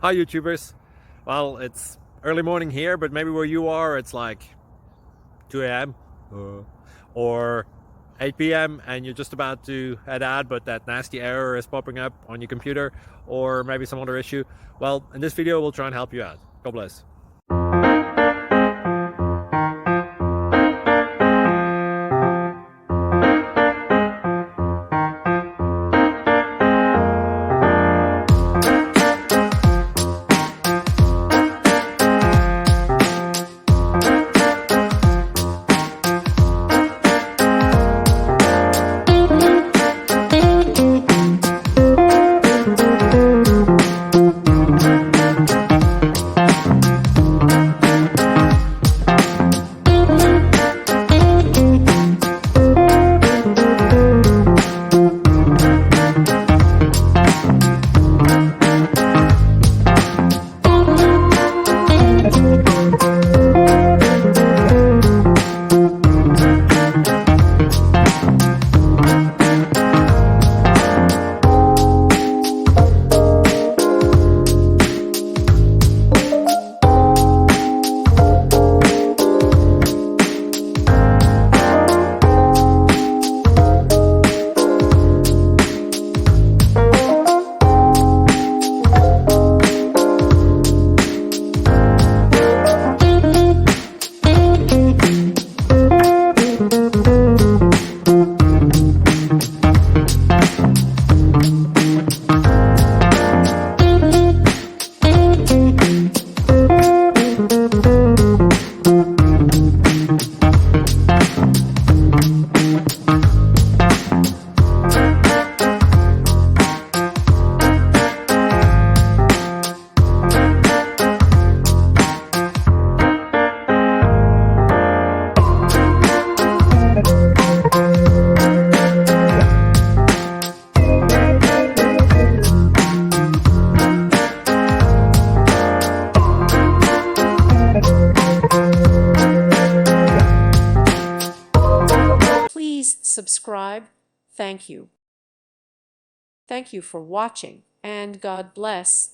Hi YouTubers. Well, it's early morning here, but maybe where you are it's like 2 a.m. or 8 p.m. and you're just about to head out, but that nasty error is popping up on your computer, or maybe some other issue. Well, in this video we'll try and help you out. God bless. Please subscribe. Thank you. Thank you for watching, and God bless.